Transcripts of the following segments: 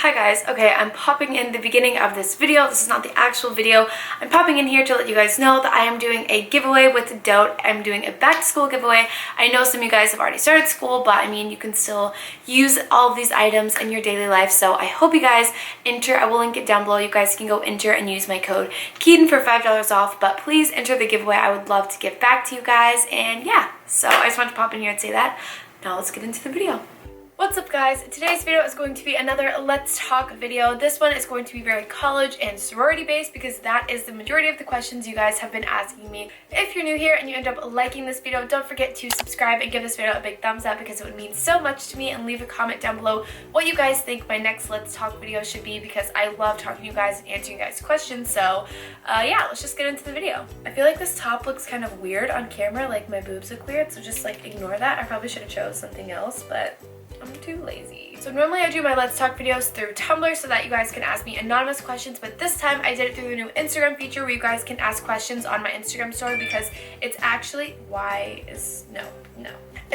Hi guys, okay, I'm popping in the beginning of this video. This is not the actual video. I'm popping in here to let you guys know that I am doing a giveaway with DOTE. I'm doing a back to school giveaway. I know some of you guys have already started school, but I mean, you can still use all of these items in your daily life. So I hope you guys enter. I will link it down below. You guys can go enter and use my code Keaton for $5 off, but please enter the giveaway. I would love to give back to you guys. And yeah, so I just wanted to pop in here and say that. Now let's get into the video. What's up guys? Today's video is going to be another Let's Talk video. This one is going to be very college and sorority based because that is the majority of the questions you guys have been asking me. If you're new here and you end up liking this video, don't forget to subscribe and give this video a big thumbs up because it would mean so much to me, and leave a comment down below what you guys think my next Let's Talk video should be because I love talking to you guys and answering you guys' questions. So yeah, let's just get into the video. I feel like this top looks kind of weird on camera, like my boobs look weird, so just like ignore that. I probably should have chose something else, but I'm too lazy. So normally I do my Let's Talk videos through Tumblr so that you guys can ask me anonymous questions, but this time I did it through the new Instagram feature where you guys can ask questions on my Instagram story because it's actually, it's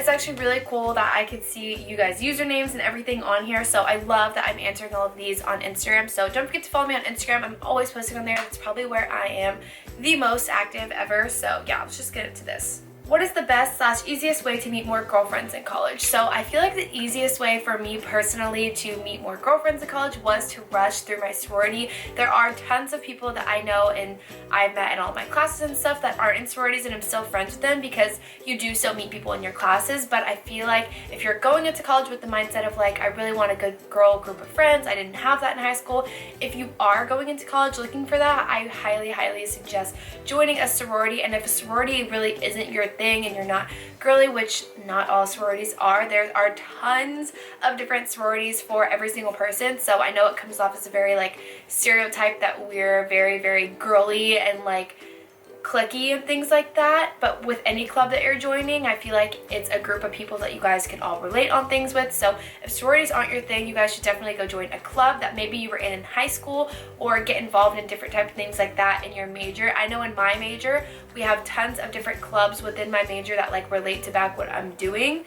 actually really cool that I can see you guys' usernames and everything on here, so I love that I'm answering all of these on Instagram. So don't forget to follow me on Instagram. I'm always posting on there. That's probably where I am the most active ever. So yeah, let's just get into this. What is the best / easiest way to meet more girlfriends in college? So I feel like the easiest way for me personally to meet more girlfriends in college was to rush through my sorority. There are tons of people that I know and I've met in all my classes and stuff that aren't in sororities, and I'm still friends with them because you do still meet people in your classes. But I feel like if you're going into college with the mindset of like, I really want a good girl group of friends, I didn't have that in high school. If you are going into college looking for that, I highly suggest joining a sorority. And if a sorority really isn't your thing and you're not girly, which not all sororities are, there are tons of different sororities for every single person. So I know it comes off as a very like stereotype that we're very girly and like cliquey and things like that, but with any club that you're joining, I feel like it's a group of people that you guys can all relate on things with. So if sororities aren't your thing, you guys should definitely go join a club that maybe you were in high school, or get involved in different type of things like that in your major. I know in my major we have tons of different clubs within my major that like relate to what I'm doing.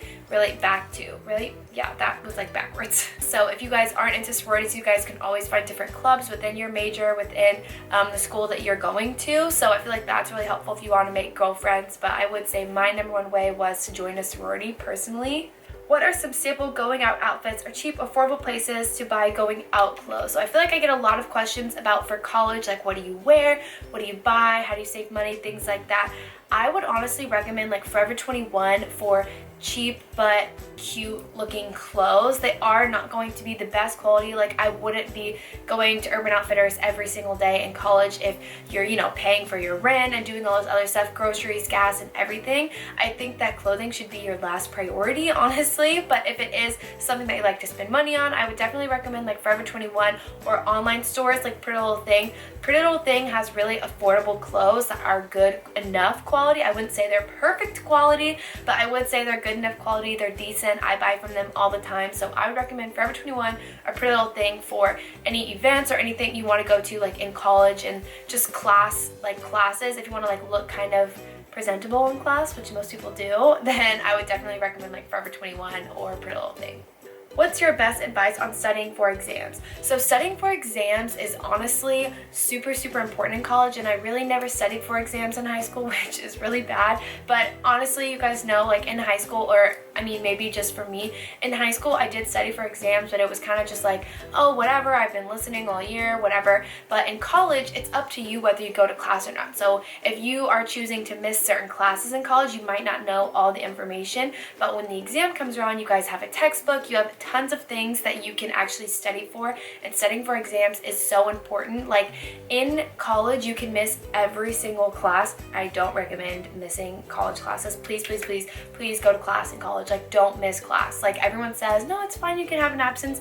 Yeah, that was like backwards. So if you guys aren't into sororities, you guys can always find different clubs within your major, within the school that you're going to. So I feel like that's really helpful if you want to make girlfriends. But I would say my #1 way was to join a sorority personally. What are some staple going out outfits or cheap, affordable places to buy going out clothes? So I feel like I get a lot of questions about for college, like what do you wear, what do you buy, how do you save money, things like that. I would honestly recommend like Forever 21 for cheap but cute looking clothes. They are not going to be the best quality. Like I wouldn't be going to Urban Outfitters every single day in college if you're, you know, paying for your rent and doing all this other stuff, groceries, gas, and everything. I think that clothing should be your last priority, honestly. But if it is something that you like to spend money on, I would definitely recommend like Forever 21 or online stores like Pretty Little Thing. Pretty Little Thing has really affordable clothes that are good enough quality. I wouldn't say they're perfect quality, but I would say they're good enough quality. They're decent. I buy from them all the time. So I would recommend Forever 21 or Pretty Little Thing for any events or anything you want to go to like in college, and just classes. If you want to like look kind of presentable in class, which most people do, then I would definitely recommend like Forever 21 or Pretty Little Thing. What's your best advice on studying for exams? So studying for exams is honestly super important in college, and I really never studied for exams in high school, which is really bad. But honestly, you guys know, like in high school, or I mean maybe just for me, in high school I did study for exams, but it was kind of just like, oh whatever, I've been listening all year, whatever. But in college, it's up to you whether you go to class or not. So if you are choosing to miss certain classes in college, you might not know all the information, but when the exam comes around, you guys have a textbook, you have tons of things that you can actually study for, and studying for exams is so important. Like in college, you can miss every single class. I don't recommend missing college classes. Please go to class in college. Like don't miss class. Like everyone says, no, it's fine, you can have an absence.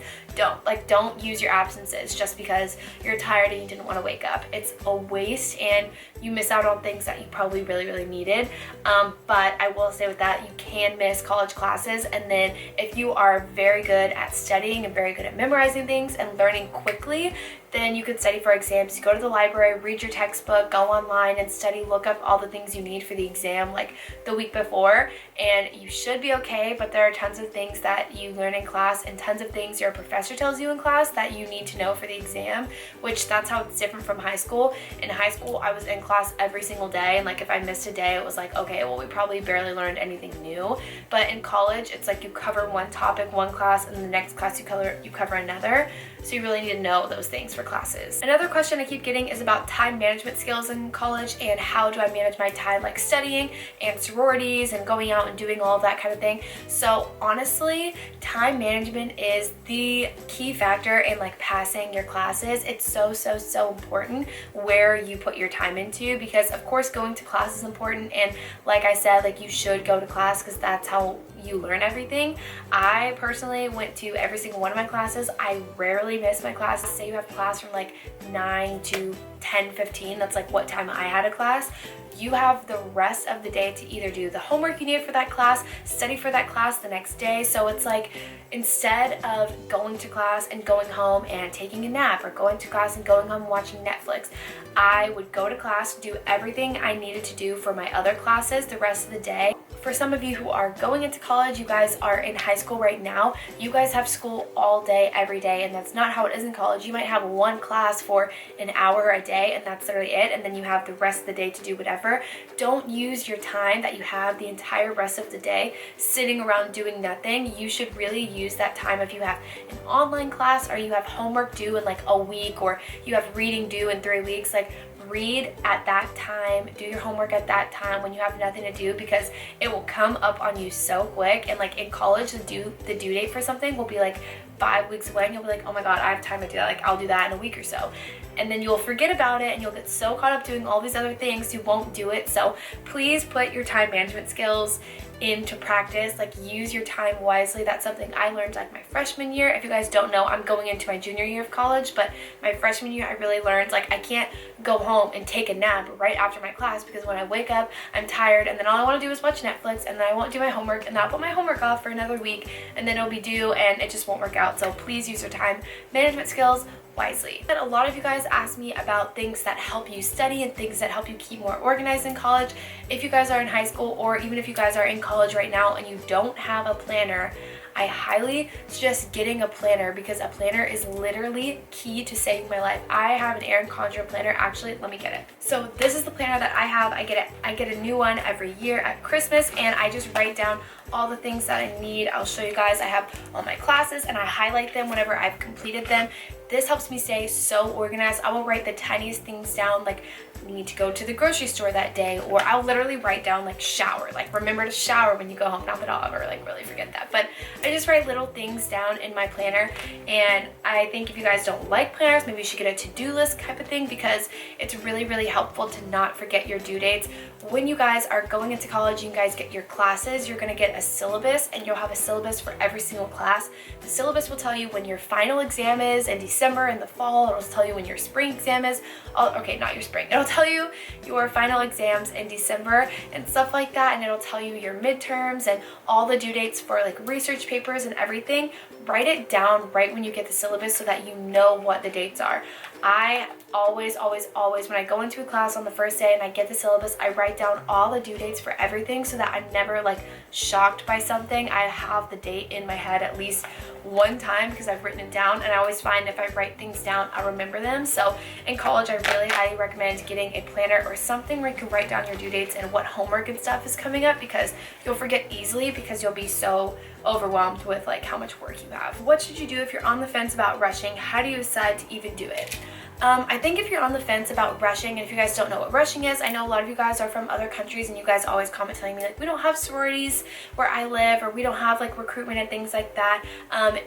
Don't use your absences just because you're tired and you didn't want to wake up. It's a waste, and you miss out on things that you probably really needed. But I will say with that, you can miss college classes, and then if you are very good at studying and very good at memorizing things and learning quickly, then you could study for exams. You go to the library, read your textbook, go online and study, look up all the things you need for the exam like the week before, and you should be okay. But there are tons of things that you learn in class and tons of things your professor professor tells you in class that you need to know for the exam, which that's how it's different from high school. In high school, I was in class every single day, and like if I missed a day, it was like, okay, well, we probably barely learned anything new. But in college, it's like you cover one topic, one class, and the next class you cover another. So you really need to know those things for classes. Another question I keep getting is about time management skills in college and how do I manage my time, like studying and sororities and going out and doing all of that kind of thing. So honestly, time management is the key factor in like passing your classes. It's so important where you put your time into, because of course going to class is important, and like I said, like you should go to class because that's how you learn everything. I personally went to every single one of my classes. I rarely miss my classes. Say you have class from like 9 to 10:15, that's like what time I had a class. You have the rest of the day to either do the homework you need for that class, study for that class the next day. So it's like, instead of going to class and going home and taking a nap, or going to class and going home and watching Netflix, I would go to class, do everything I needed to do for my other classes the rest of the day. For some of you who are going into college, you guys are in high school right now, you guys have school all day, every day, and that's not how it is in college. You might have one class for an hour a day, and that's literally it, and then you have the rest of the day to do whatever. Don't use your time that you have the entire rest of the day sitting around doing nothing. You should really use that time if you have an online class, or you have homework due in like a week, or you have reading due in 3 weeks. Like, read at that time, do your homework at that time when you have nothing to do, because it will come up on you so quick. And like in college, the due date for something will be like 5 weeks away, and you'll be like, oh my god, I have time to do that, like I'll do that in a week or so. And then you'll forget about it, and you'll get so caught up doing all these other things you won't do it. So please put your time management skills into practice. Like, use your time wisely. That's something I learned like my freshman year. If you guys don't know, I'm going into my junior year of college, but my freshman year I really learned like I can't go home and take a nap right after my class, because when I wake up I'm tired, and then all I want to do is watch Netflix, and then I won't do my homework, and then I'll put my homework off for another week, and then it'll be due, and it just won't work out. So please use your time management skills wisely. But a lot of you guys ask me about things that help you study and things that help you keep more organized in college. If you guys are in high school, or even if you guys are in college right now and you don't have a planner, I highly suggest getting a planner, because a planner is literally key to saving my life. I have an Erin Condren planner. Actually, let me get it. So this is the planner that I have. I get a new one every year at Christmas, and I just write down all the things that I need. I'll show you guys. I have all my classes, and I highlight them whenever I've completed them. This helps me stay so organized. I will write the tiniest things down, like we need to go to the grocery store that day, or I'll literally write down like shower, like remember to shower when you go home. Not that I'll ever like really forget that, but I just write little things down in my planner. And I think if you guys don't like planners, maybe you should get a to-do list type of thing, because it's really helpful to not forget your due dates. When you guys are going into college, you guys get your classes, you're gonna get a syllabus, and you'll have a syllabus for every single class. The syllabus will tell you when your final exam is in December. In the fall, it'll tell you when your spring exam is. Okay, not your spring. It'll tell you your final exams in December and stuff like that, and it'll tell you your midterms and all the due dates for like research papers and everything. Write it down right when you get the syllabus so that you know what the dates are. I always, when I go into a class on the first day and I get the syllabus, I write down all the due dates for everything so that I'm never like shocked by something. I have the date in my head at least one time because I've written it down, and I always find if I write things down, I remember them. So in college, I really highly recommend getting a planner or something where you can write down your due dates and what homework and stuff is coming up, because you'll forget easily because you'll be so overwhelmed with like how much work you have. What should you do if you're on the fence about rushing? How do you decide to even do it? I think if you're on the fence about rushing, and if you guys don't know what rushing is, I know a lot of you guys are from other countries and you guys always comment telling me like, we don't have sororities where I live, or we don't have like recruitment and things like that.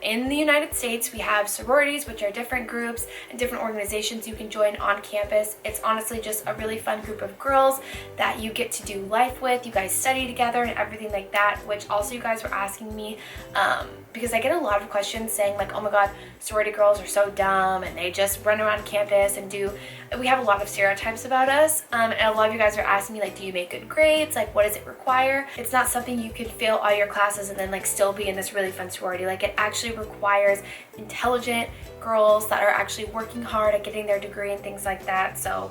In the United States, we have sororities, which are different groups and different organizations you can join on campus. It's honestly just a really fun group of girls that you get to do life with. You guys study together and everything like that, which also you guys were asking me because I get a lot of questions saying like, oh my god, sorority girls are so dumb and they just run around campus and we have a lot of stereotypes about us, and a lot of you guys are asking me like, do you make good grades? Like, what does it require? It's not something you could fail all your classes and then like still be in this really fun sorority. Like, it actually requires intelligent, girls that are actually working hard at getting their degree and things like that. So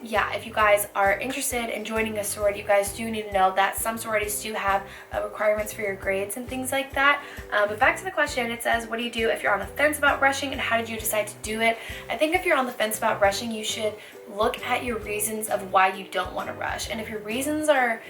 yeah, if you guys are interested in joining a sorority, you guys do need to know that some sororities do have requirements for your grades and things like that. But back to the question, it says, what do you do if you're on the fence about rushing, and how did you decide to do it? I think if you're on the fence about rushing, you should look at your reasons of why you don't want to rush. And if your reasons are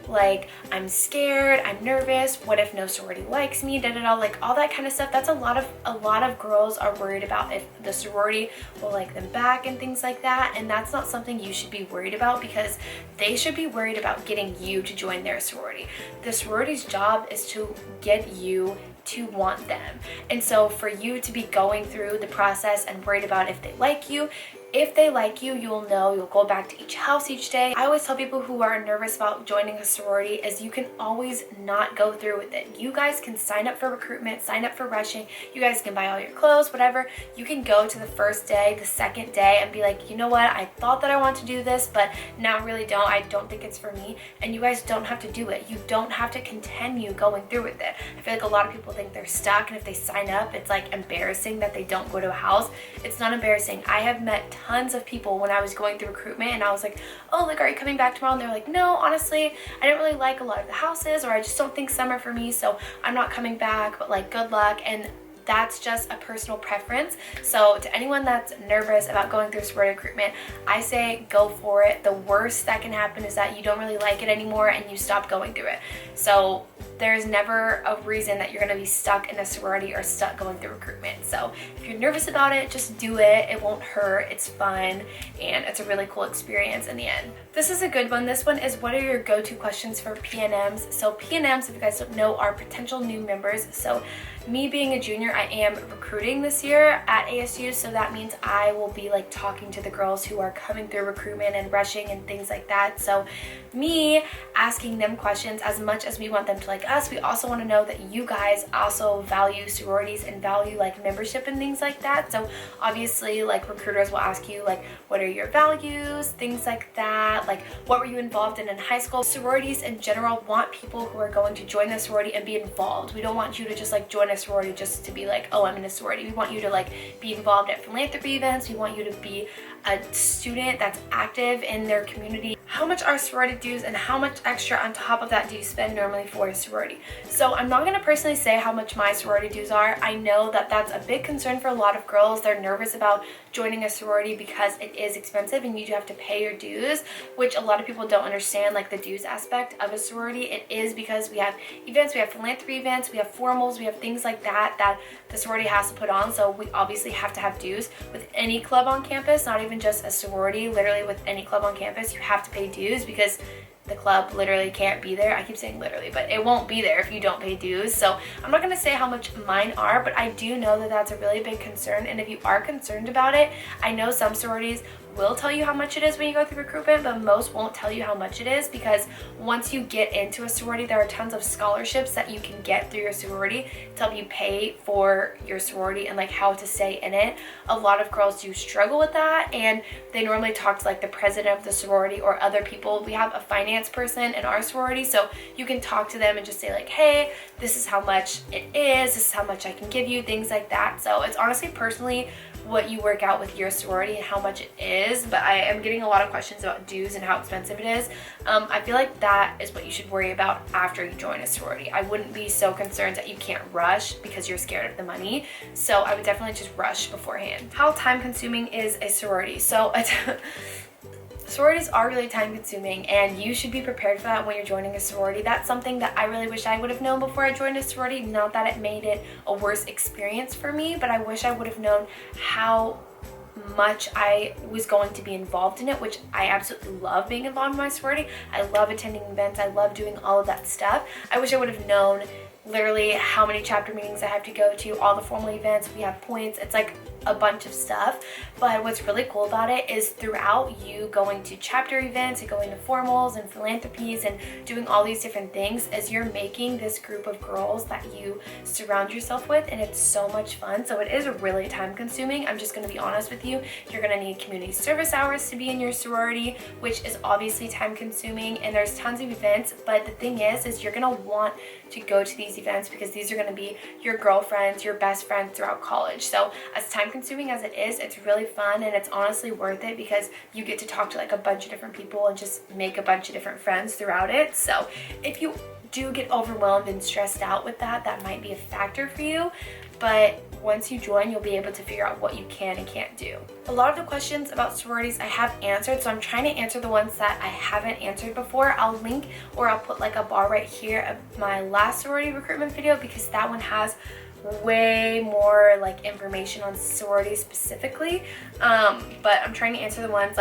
like, I'm scared, I'm nervous, what if no sorority likes me, like all that kind of stuff, that's a lot of girls are worried about if the sorority will like them back and things like that. And that's not something you should be worried about, because they should be worried about getting you to join their sorority. The sorority's job is to get you to want them. And so for you to be going through the process and worried about if they like you, if they like you, you'll know, you'll go back to each house each day. I always tell people who are nervous about joining a sorority is you can always not go through with it. You guys can sign up for recruitment, sign up for rushing, you guys can buy all your clothes, whatever. You can go to the first day, the second day, and be like, you know what, I thought that I want to do this, but now I really don't. I don't think it's for me. And you guys don't have to do it. You don't have to continue going through with it. I feel like a lot of people think they're stuck, and if they sign up, it's like embarrassing that they don't go to a house. It's not embarrassing. I have met tons of people when I was going through recruitment, and I was like, oh, like, are you coming back tomorrow? And they're like, no, honestly, I didn't really like a lot of the houses, or I just don't think some are for me, so I'm not coming back, but like, good luck. And that's just a personal preference. So to anyone that's nervous about going through sorority recruitment, I say go for it. The worst that can happen is that you don't really like it anymore and you stop going through it. So there's never a reason that you're going to be stuck in a sorority or stuck going through recruitment. So if you're nervous about it, just do it. It won't hurt. It's fun, and it's a really cool experience in the end. This is a good one. This one is, what are your go-to questions for PNMs? So PNMs, if you guys don't know, are potential new members. So me being a junior, I am recruiting this year at ASU, so that means I will be like talking to the girls who are coming through recruitment and rushing and things like that. So me asking them questions, as much as we want them to like us, we also want to know that you guys also value sororities and value like membership and things like that. So obviously, like, recruiters will ask you like, what are your values, things like that, like what were you involved in high school. Sororities in general want people who are going to join the sorority and be involved. We don't want you to just like join a sorority just to be like, oh, I'm in a sorority. We want you to like be involved at philanthropy events. We want you to be a student that's active in their community. How much are sorority dues, and how much extra on top of that do you spend normally for a sorority? So I'm not going to personally say how much my sorority dues are. I know that that's a big concern for a lot of girls. They're nervous about joining a sorority because it is expensive and you do have to pay your dues, which a lot of people don't understand, like the dues aspect of a sorority. It is because we have events, we have philanthropy events, we have formals, we have things like that that the sorority has to put on. So we obviously have to have dues with any club on campus, not even just a sorority. Literally with any club on campus, you have to pay dues, because the club literally can't be there. I keep saying literally, but it won't be there if you don't pay dues. So I'm not going to say how much mine are, but I do know that that's a really big concern. And if you are concerned about it, I know some sororities will tell you how much it is when you go through recruitment, but most won't tell you how much it is, because once you get into a sorority, there are tons of scholarships that you can get through your sorority to help you pay for your sorority and like how to stay in it. A lot of girls do struggle with that, and they normally talk to like the president of the sorority or other people. We have a finance person in our sorority, so you can talk to them and just say like, hey, this is how much it is, this is how much I can give you, things like that. So it's honestly personally what you work out with your sorority and how much it is, but I am getting a lot of questions about dues and how expensive it is. I feel like that is what you should worry about after you join a sorority. I wouldn't be so concerned that you can't rush because you're scared of the money. So I would definitely just rush beforehand. How time consuming is a sorority? So sororities are really time consuming, and you should be prepared for that when you're joining a sorority. That's something that I really wish I would have known before I joined a sorority. Not that it made it a worse experience for me, but I wish I would have known how much I was going to be involved in it, which I absolutely love being involved in my sorority. I love attending events. I love doing all of that stuff. I wish I would have known literally how many chapter meetings I have to go to, all the formal events, we have points, it's like a bunch of stuff. But what's really cool about it is throughout you going to chapter events and going to formals and philanthropies and doing all these different things, as you're making this group of girls that you surround yourself with, and it's so much fun. So it is really time consuming. I'm just going to be honest with you. You're going to need community service hours to be in your sorority, which is obviously time consuming, and there's tons of events. But the thing is you're going to want to go to these these events because these are going to be your girlfriends, your best friends throughout college. So as time consuming as it is, it's really fun and it's honestly worth it because you get to talk to like a bunch of different people and just make a bunch of different friends throughout it. So if you do get overwhelmed and stressed out with that, that might be a factor for you. But once you join, you'll be able to figure out what you can and can't do. A lot of the questions about sororities I have answered, so I'm trying to answer the ones that I haven't answered before. I'll link or I'll put like a bar right here of my last sorority recruitment video because that one has way more like information on sorority specifically, but I'm trying to answer the ones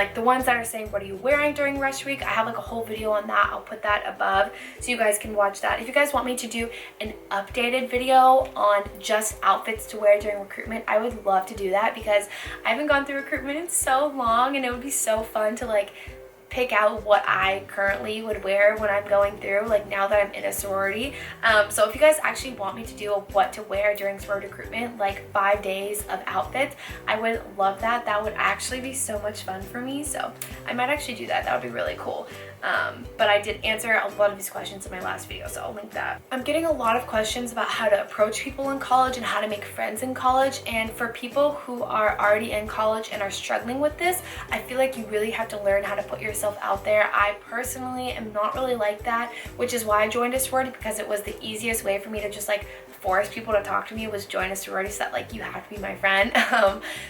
that are saying what are you wearing during rush week. I have like a whole video on that. I'll put that above so you guys can watch that. If you guys want me to do an updated video on just outfits to wear during recruitment, I would love to do that because I haven't gone through recruitment in so long and it would be so fun to like pick out what I currently would wear when I'm going through, like now that I'm in a sorority. So if you guys actually want me to do a what to wear during sorority recruitment, like 5 days of outfits, I would love that. That would actually be so much fun for me. So I might actually do that. That would be really cool. But I did answer a lot of these questions in my last video, so I'll link that. I'm getting a lot of questions about how to approach people in college and how to make friends in college, and for people who are already in college and are struggling with this, I feel like you really have to learn how to put yourself out there. I personally am not really like that, which is why I joined a sorority, because it was the easiest way for me to just like force people to talk to me was join a sorority, so that like you have to be my friend.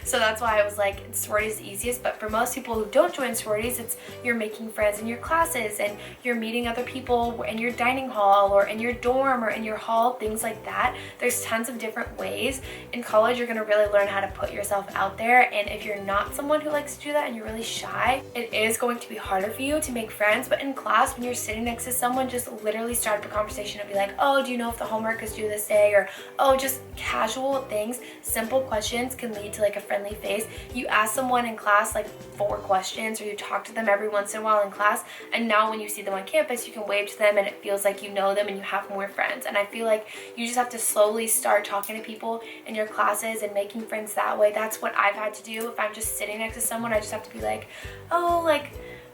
So that's why I was like sorority is the easiest. But for most people who don't join sororities, it's you're making friends in your classes and you're meeting other people in your dining hall or in your dorm or in your hall, things like that. There's tons of different ways. In college you're going to really learn how to put yourself out there, and if you're not someone who likes to do that and you're really shy, it is going to be harder for you to make friends. But in class, when you're sitting next to someone, just literally start up a conversation and be like, oh, do you know if the homework is due this day? Or oh, just casual things, simple questions can lead to like a friendly face. You ask someone in class like 4 questions, or you talk to them every once in a while in class, and now when you see them on campus you can wave to them and it feels like you know them and you have more friends. And I feel like you just have to slowly start talking to people in your classes and making friends that way. That's what I've had to do. If I'm just sitting next to someone, I just have to be like, oh, like,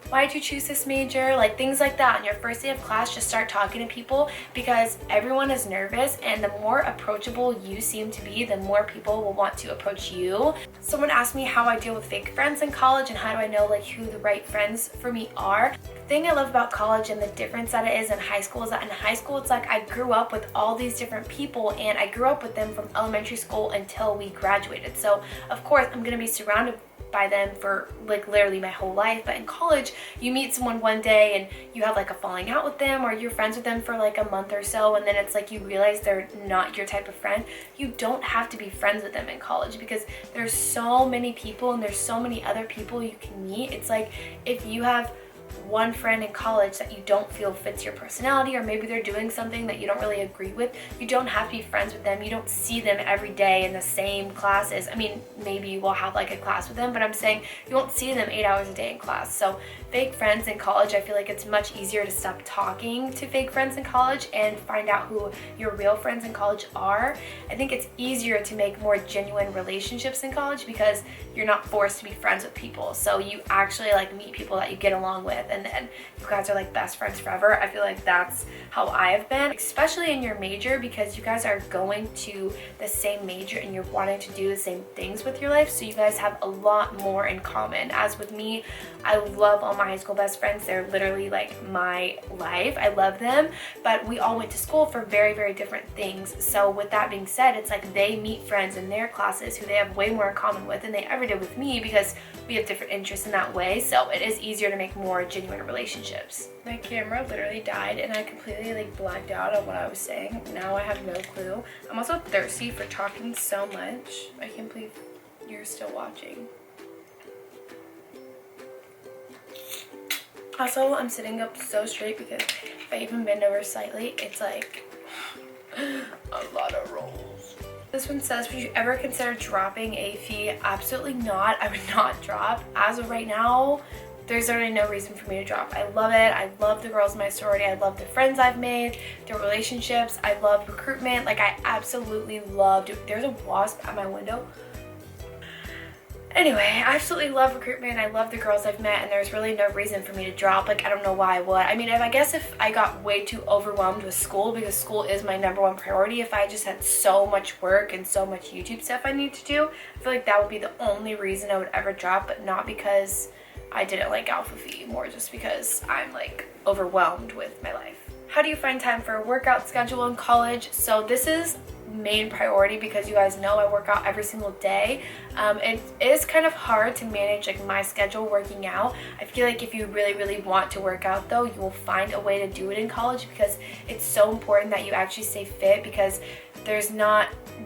why did you choose this major? Like things like that. On your first day of class, just start talking to people because everyone is nervous, and the more approachable you seem to be, the more people will want to approach you. Someone asked me how I deal with fake friends in college and how do I know like who the right friends for me are. The thing I love about college and the difference that it is in high school is that in high school it's like I grew up with all these different people and I grew up with them from elementary school until we graduated. So of course I'm going to be surrounded by them for like literally my whole life. But in college you meet someone one day and you have like a falling out with them, or you're friends with them for like a month or so, and then it's like you realize they're not your type of friend. You don't have to be friends with them in college because there's so many people and there's so many other people you can meet. It's like if you have one friend in college that you don't feel fits your personality, or maybe they're doing something that you don't really agree with, you don't have to be friends with them. You don't see them every day in the same classes. I mean, maybe you will have like a class with them, but I'm saying you won't see them 8 hours a day in class. So fake friends in college, I feel like it's much easier to stop talking to fake friends in college and find out who your real friends in college are. I think it's easier to make more genuine relationships in college because you're not forced to be friends with people. So you actually like meet people that you get along with, and then you guys are like best friends forever. I feel like that's how I have been, especially in your major, because you guys are going to the same major and you're wanting to do the same things with your life, so you guys have a lot more in common. As with me, I love all my high school best friends. They're literally like my life. I love them, but we all went to school for very, very different things. So with that being said, it's like they meet friends in their classes who they have way more in common with than they ever did with me, because we have different interests in that way. So it is easier to make more genuine relationships. My camera literally died and I completely like blacked out on what I was saying. Now I have no clue. I'm also thirsty for talking so much. I can't believe you're still watching. Also, I'm sitting up so straight because if I even bend over slightly, it's like a lot of rolls. This one says, would you ever consider dropping a fee? Absolutely not. I would not drop. As of right now, there's already no reason for me to drop. I love it. I love the girls in my sorority. I love the friends I've made, their relationships. I love recruitment. Like I absolutely loved it. There's a wasp at my window. Anyway, I absolutely love recruitment. I love the girls I've met, and there's really no reason for me to drop. Like, I don't know why I would. I mean, I guess if I got way too overwhelmed with school, because school is my #1 priority, if I just had so much work and so much YouTube stuff I need to do, I feel like that would be the only reason I would ever drop, but not because I didn't like Alpha Phi, more just because I'm like overwhelmed with my life. How do you find time for a workout schedule in college? So this is main priority because you guys know I work out every single day. It is kind of hard to manage like my schedule working out. I feel like if you really want to work out though, you will find a way to do it in college because it's so important that you actually stay fit, because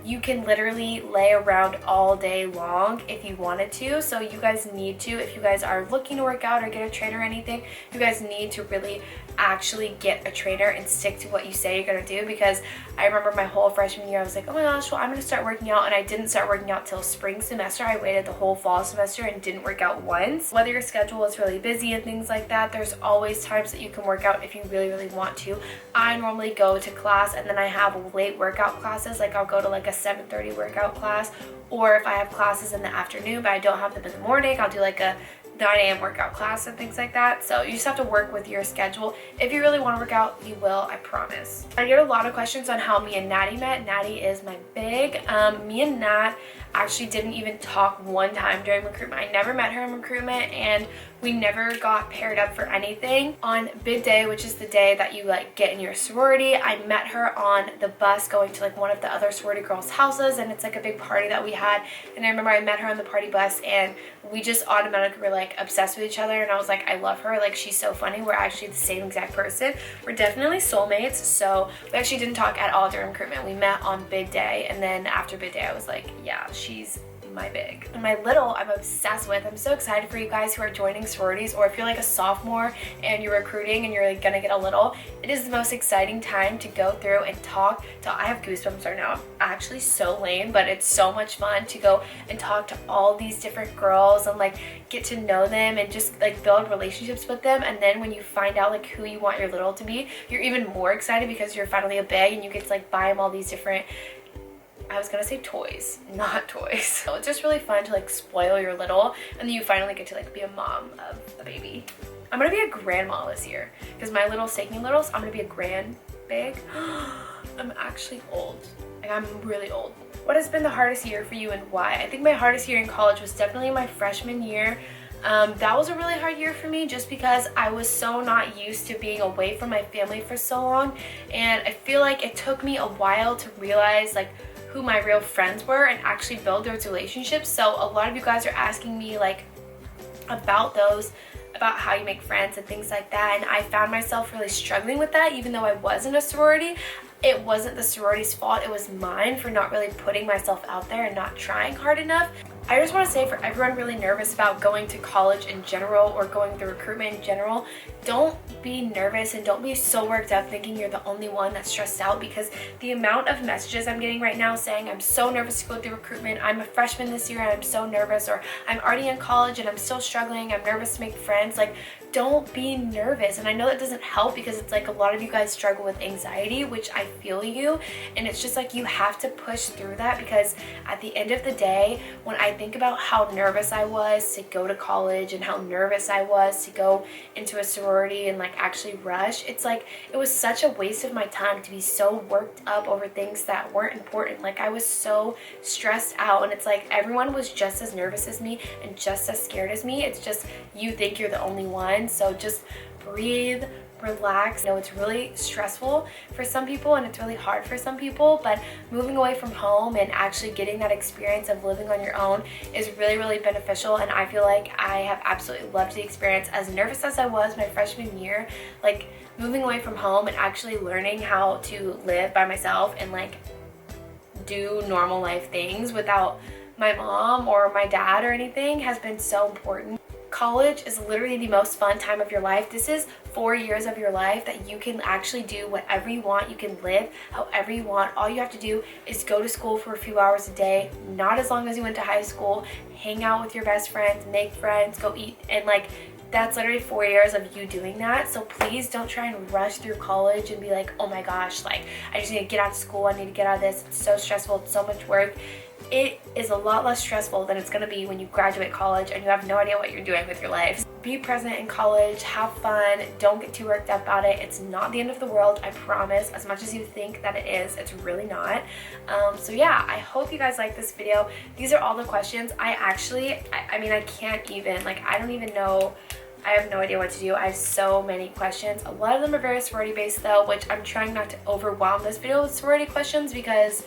you can literally lay around all day long if you wanted to. So you guys need to, if you guys are looking to work out or get a trainer or anything, you guys need to really actually get a trainer and stick to what you say you're gonna do. Because I remember my whole freshman year I was like, oh my gosh, well I'm gonna start working out, and I didn't start working out till spring semester. I waited the whole fall semester and didn't work out once. Whether your schedule is really busy and things like that, there's always times that you can work out if you really want to. I normally go to class and then I have late workout classes, like I'll go to like a 7:30 workout class, or if I have classes in the afternoon but I don't have them in the morning, I'll do like a 9 a.m. workout class and things like that. So you just have to work with your schedule. If you really want to work out, you will, I promise. I get a lot of questions on how me and Natty met. Natty is my big. Me and Nat actually didn't even talk one time during recruitment. I never met her in recruitment, and we never got paired up for anything. On bid day, which is the day that you like get in your sorority, I met her on the bus going to like one of the other sorority girls' houses, and it's like a big party that we had. And I remember I met her on the party bus, and we just automatically were like obsessed with each other, and I was like, I love her, like she's so funny. We're actually the same exact person. We're definitely soulmates. So we actually didn't talk at all during recruitment. We met on bid day, and then after bid day I was like, yeah, she's my big. And my little, I'm obsessed with. I'm so excited for you guys who are joining sororities, or if you're like a sophomore and you're recruiting and you're like gonna get a little, it is the most exciting time to go through and talk to, I have goosebumps right now. Actually so lame, but it's so much fun to go and talk to all these different girls and like get to know them and just like build relationships with them. And then when you find out like who you want your little to be, you're even more excited because you're finally a big and you get to like buy them all these different, I was gonna say toys, not toys. So it's just really fun to like spoil your little, and then you finally get to like be a mom of a baby. I'm gonna be a grandma this year because my little taking littles, I'm gonna be a grand big. I'm actually old. Like I'm really old. What has been the hardest year for you and why? I think my hardest year in college was definitely my freshman year. That was a really hard year for me just because I was so not used to being away from my family for so long, and I feel like it took me a while to realize like who my real friends were and actually build those relationships. So a lot of you guys are asking me like about those, about how you make friends and things like that, and I found myself really struggling with that. Even though I was in a sorority, it wasn't the sorority's fault, it was mine for not really putting myself out there and not trying hard enough. I just want to say, for everyone really nervous about going to college in general or going through recruitment in general, don't be nervous and don't be so worked up thinking you're the only one that's stressed out, because the amount of messages I'm getting right now saying I'm so nervous to go through recruitment, I'm a freshman this year and I'm so nervous, or I'm already in college and I'm still struggling, I'm nervous to make friends. Like, don't be nervous. And I know that doesn't help because it's like a lot of you guys struggle with anxiety, which I feel you, and it's just like you have to push through that, because at the end of the day, when I think about how nervous I was to go to college and how nervous I was to go into a sorority and like actually rush, it's like it was such a waste of my time to be so worked up over things that weren't important. Like I was so stressed out, and it's like everyone was just as nervous as me and just as scared as me. It's just you think you're the only one. So just breathe, relax. I know it's really stressful for some people and it's really hard for some people, but moving away from home and actually getting that experience of living on your own is really beneficial, and I feel like I have absolutely loved the experience. As nervous as I was my freshman year, like moving away from home and actually learning how to live by myself and like do normal life things without my mom or my dad or anything has been so important. College is literally the most fun time of your life. This is 4 years of your life that you can actually do whatever you want. You can live however you want. All you have to do is go to school for a few hours a day, not as long as you went to high school, hang out with your best friends, make friends, go eat, and like that's literally 4 years of you doing that. So please don't try and rush through college and be like, oh my gosh, like I just need to get out of school, I need to get out of this, it's so stressful, it's so much work. it is a lot less stressful than it's going to be when you graduate college and you have no idea what you're doing with your life. Be present in college, have fun, don't get too worked up about it. It's not the end of the world, I promise. As much as you think that it is, it's really not. So yeah, I hope you guys like this video. These are all the questions. I mean, I can't even, like, I don't even know. I have no idea what to do. I have so many questions. A lot of them are very sorority based though, which I'm trying not to overwhelm this video with sorority questions because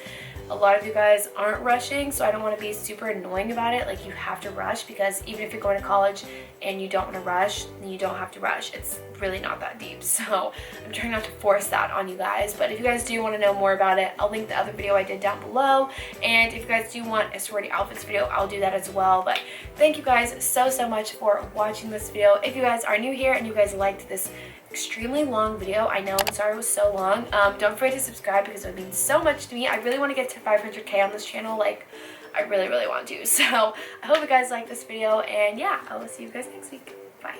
a lot of you guys aren't rushing, so I don't want to be super annoying about it. Like, you have to rush, because even if you're going to college and you don't want to rush, then you don't have to rush. It's really not that deep, so I'm trying not to force that on you guys. But if you guys do want to know more about it, I'll link the other video I did down below, and if you guys do want a sorority outfits video, I'll do that as well. But thank you guys so much for watching this video. If you guys are new here and you guys liked this extremely long video, I know, I'm sorry it was so long. Don't forget to subscribe because it would mean so much to me. I really want to get to 500k on this channel. Like, I really want to. So I hope you guys like this video, and yeah, I will see you guys next week. Bye.